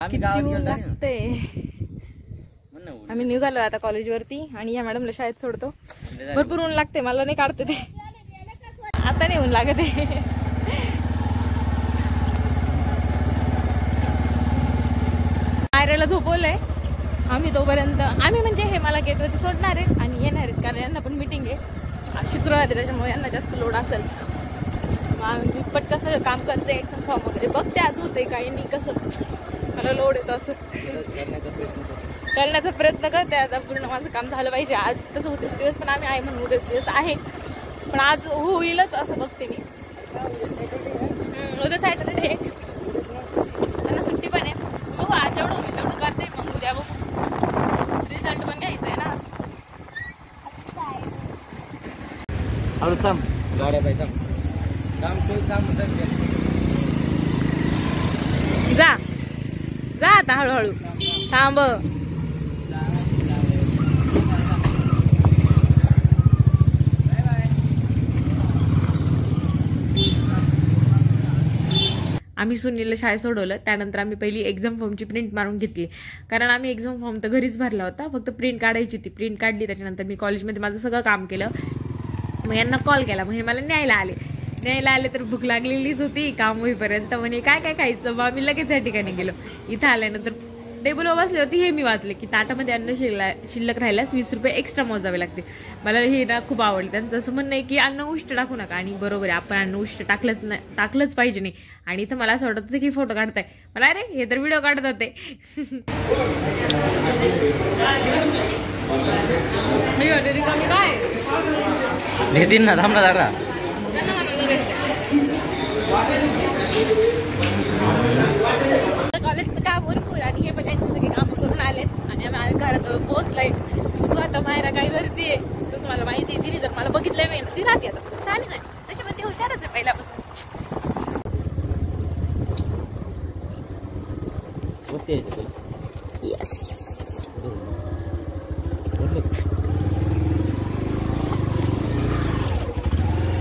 आम्ही निघालो आता कॉलेजवरती आणि या मॅडमला शाळेत सोडतो. भरपूर ऊन लागते, मला नाही काढते ते, आता नाही ऊन लागत आहे. आयराला झोपवलंय आम्ही तोपर्यंत. आम्ही म्हणजे हे मला गेटवरती सोडणार आहे आणि येणार आहेत, कारण यांना पण मीटिंग आहे शुक्रवारी, त्याच्यामुळे यांना जास्त लोड असेल. आम्ही पटकन सगळं काम करते, एक्झाम फॉर्म वगैरे बघते आज होते काही नाही, कसं मला लोड येतो असं करण्याचा प्रयत्न करते. आता पूर्ण माझं काम झालं पाहिजे आज. तसं उद्याच दिवस पण आम्ही आहे म्हणून उद्याच दिवस आहे, पण आज होईलच असं बघते मी. उद्या सॅटरडे त्यांना सुट्टी पण आहे. बघू आज जेवढं होईल तेवढं करते, मग उद्या बघू. रिझल्ट पण घ्यायचा आहे ना आज. गाड्या पाहिजे जा जा आता हळूहळू थांब. आम्ही सुनीलला शाळेत सोडवलं, त्यानंतर आम्ही पहिली एक्झाम फॉर्मची प्रिंट मारून घेतली, कारण आम्ही एक्झाम फॉर्म तर घरीच भरला होता, फक्त प्रिंट काढायची ती. प्रिंट काढली, त्याच्यानंतर मी कॉलेजमध्ये माझं सगळं काम केलं. मग यांना कॉल केला, मग हे मला न्यायला आले तर भूक लागलेलीच होती काम होईपर्यंत. म्हणे काय काय खायचं, मग आम्ही लगेच या ठिकाणी गेलो. इथं आल्यानंतर टेबलवर बसले होते, हे मी वाचले की ताटामध्ये अन्न शिल्लक राहिल्यास 20 रुपये एक्स्ट्रा मोजावे लागते. मला हे ना खूप आवडलं. त्यांचं असं म्हणणं आहे की अन्न उष्ट टाकू नका, आणि बरोबर आहे, आपण अन्न उष्ट टाकलंच पाहिजे नाही. आणि इथं मला असं वाटत होतं की फोटो काढताय, मला अरे हे तर व्हिडिओ काढत होते. काय ना थांबला जरा. कॉलेजचं काम भरपूर आणि हे पण त्यांची सगळी कामं करून आलेत आणि आम्ही घरात पोहोचलाय. तू आता मायरा काय करते तसं मला माहिती आहे. तिने जर मला बघितलंय मी ती राहते आता छान आहे, तशी पण ती हुशारच आहे पहिल्यापासून. येस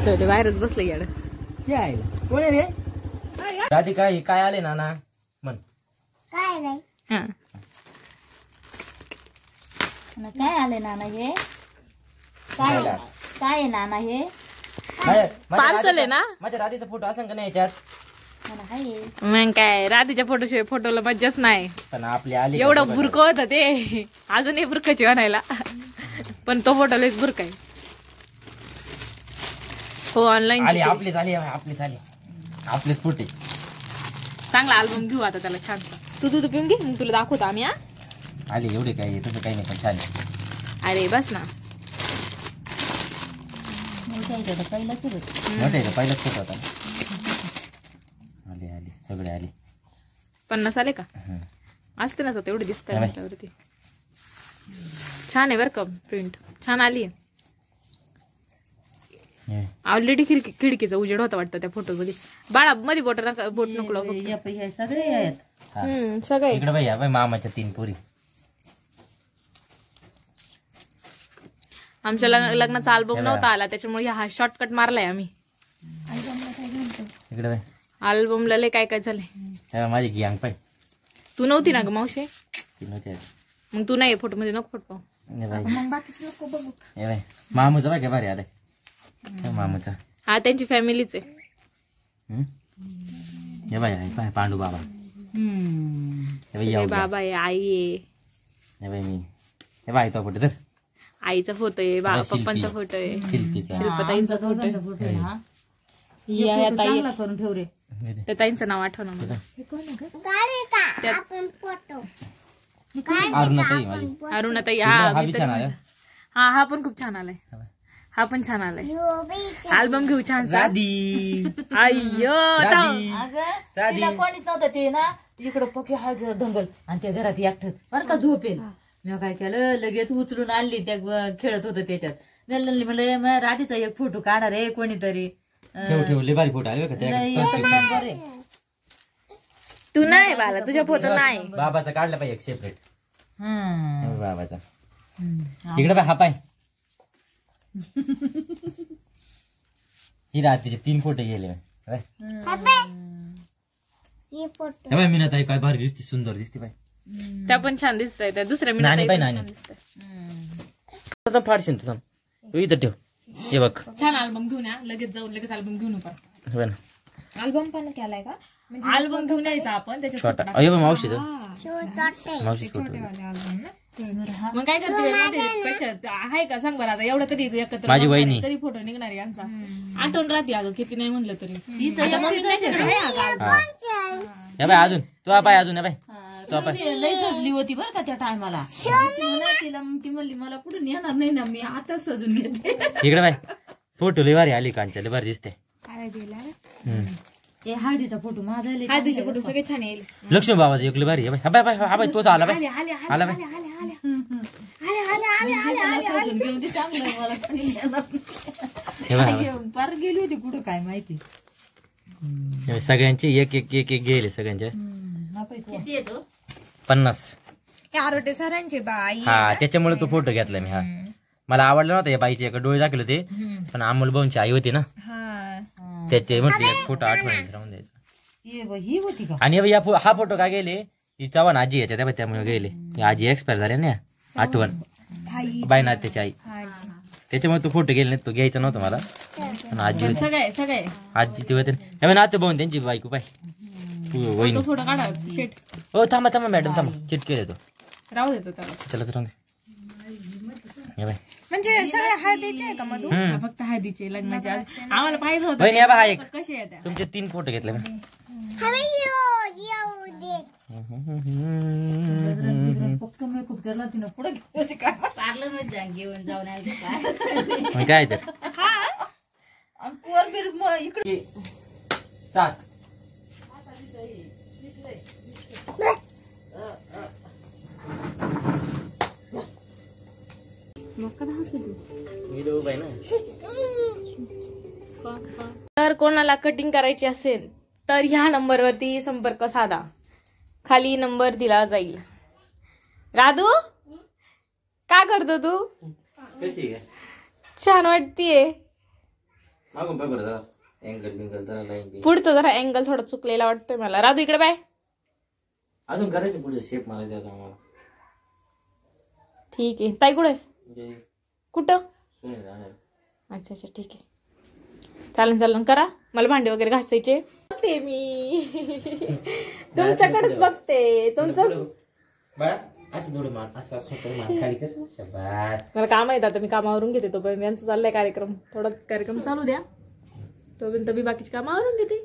ते बाहेरच बसलं याड. कोण रे दादी? काय आले नाना म्हण. काय नाही काय आले नाना हे? काय आहे नाना हे? पार्सल आहे ना. माझ्या राधीचा फोटो असं का नाही याच्यात? मग काय राधीच्या फोटोला मज्जाच नाही. पण आपली आली एवढं बुरक होत ते, अजूनही बुरकाची बनायला, पण तो फोटो लयच बुरका आहे. हो ऑनलाईन आपलीच आली आपलेच फोटे. चांगला अल्बम घेऊ आता त्याला छान. तू पिऊन घे, मग तुला दाखवतो आम्ही. आली एवढे काही तसं काही नाही, पण छान आहे. अरे बस ना, पहिलाच फोटो होता. आली सगळे आली. 50 आले का? असते ना तेवढे दिसत त्यावरती. छान आहे बरं का, प्रिंट छान आली आहे. ऑलरेडी खिडकीचा उजेड होता वाटतं त्या फोटो मध्ये. बाळा मध्ये बोट नको लावू. सगळे आहेत सगळे इकडे बाई मामाच्या 3 पोरी. आमच्या लग्नाचा अल्बम नव्हता आला, त्याच्यामुळे हा शॉर्टकट मारलाय आम्ही. इकडे बाई अल्बमला लय काय काय झालंय. माझी गँग पाय. तू नव्हती ना ग मावशी? नव्हती. मग तू नाही फोटो मध्ये नको फोटो. मामूचा बाय काय भारी आलाय. मामूचा हा त्यांची फॅमिलीच आहे. हे बाय पांडू बाबा. बाबा आहे, आई आहे. हे बाई मी हे बाय तो फोटो तर आईचा फोटो आहे, पप्पांचा फोटो आहे, शिल्पताईंचा फोटो आहे. या ताई करून ठेव रे. त्या ताईंचं नाव आठवण मला. अरुणाताई. हा पण खूप छान आलाय. हा पण छान आलाय. अल्बम घेऊ छान. अय्यो तिला कोणीच नव्हतं ते ना इकडं पक्की हा दंगल आणि त्या घरात एकटच बरं का झोपेल. मी काय केलं लगेच उचलून आणली, त्या खेळत होतं त्याच्यात. म्हणलं राधीचा एक फोटो काढा रे कोणीतरी. ठेवले भारी फोटो आले का? तू नाही बाला, तुझ्या फोटो नाही. बाबाचा काढला पाहिजे एक सेपरेट. बाबाचा इकडे हा पाय. ही रात्रीचे 3 फोटो गेले. हे बाय मीना ताई काय भारी दिसते, सुंदर दिसते बाय. त्या पण छान दिसतंय, त्या दुसऱ्या नानी मी बाई नानी फाडशील तू थांब. तू इथं ठेव. हे बघ छान अल्बम घेऊन या, लगेच जाऊन लगेच अल्बम घेऊन येऊ. हे बघ ना. अल्बम पण केलाय का? अल्बम घेऊन यायचा आपण त्याच्यात. छोटा अयो बघ मावशीचं. मावशी फोटो. मग काय करते पैसे आहे का सांग बरं. आता एवढं कधी एकत्र माझी वहिनी. कधी फोटो निघणार यांचा. आठवण राहते अगं किती नाही म्हणलं तरी. आता मम्मी त्याच्यात आहे अगं. हे बाय अजून तू बाय अजून हे बाय तू बाय. लई सजली होती बरं का त्या टायमाला. तिला ती म्हणली मला कुठून येणार नाही ना, मी आता सजून घेते. इकडे बाय फोटो लय भारी आली कांच्या, लय भारी दिसते. हे हळदीचा फोटो माझा लई हळदीचे फोटो सगळे छान येईल. लक्ष्मी बाबाचा एक लय भारी आहे बाय. बाय हा बाय तोच आला बाय. आला बाय. सजून घेऊन ती चांगलं आहे, मला कोणी येणार हे बाय नाही. पार गेली होती कुठं काय माहिती. सगळ्यांची एक एक एक एक गेले सगळ्यांच्या. किती येतो 50. आरोटे सरांचे बाई. हा त्याच्यामुळे तो फोटो घेतला मी. हा मला आवडलं नव्हतं या बाईचे एका डोळे दाखवले होते, पण अमोल भाऊंची आई होती ना, त्याचे म्हटले फोटो आठवण राहून द्यायचा. ही होती का? आणि हा फोटो का गेले, ही चव्हाण आजी याच्या त्यामुळे गेले. ही आजी एक्सपायर झाले ना, आठवण बायनाथ त्याची आई, त्याच्यामुळे तो फोटो गेले नाही. तो घ्यायचा नव्हता मला, पण आजी होती. सगळे सगळे आजी ते होते नाते भाऊन त्यांची बायको पाय वहिनी. फोटो काढा शेट. हो थांबा थांबा मॅडम थांबा, चिटके देतो राहू देतो त्याला. त्यालाच राहून दे. हे बाय म्हणजे सगळे हळदीचे आहे का मधू? फक्त हळदीचे लग्नाचे. आम्हाला पाहिजे होतं बहिणी हा एक कसे येत्या. तुमचे 3 फोटो घेतले मी. पक्क मेकअप केला तिनं पुढे पार्लर मध्ये घेऊन जाऊन मग काय तर इकडे 7. तर कोणाला कटिंग करायची असेल तर ह्या नंबरवरती संपर्क साधा, खाली नंबर दिला जाईल. राधू का करतो तू? कशी आहे छान वाटतीये. मागून बघ बरं अँगल बिंगल जरा लाईन पुढचं जरा अँगल थोडा चुकलेला वाटतोय मला. राधू इकडे बाय. अजून करायचं पुढे शेप मारायचा होता आम्हाला. ठीक आहे. ताई कुठे? कुठं? जाणार. अच्छा अच्छा ठीक आहे. चालेल चालेल करा. मला भांडे वगैरे घासायचे. बघते मी तुमच्याकडेच बघते. तुमचं बाळा असं थोडं मार, असं असं करून मार खाली कर. शाबास. मला काम आहे आता, मी कामावरून घेते. तोपर्यंत यांचा चाललाय कार्यक्रम. थोडाच कार्यक्रम चालू द्या, तोपर्यंत मी बाकीची कामं आवरून घेते.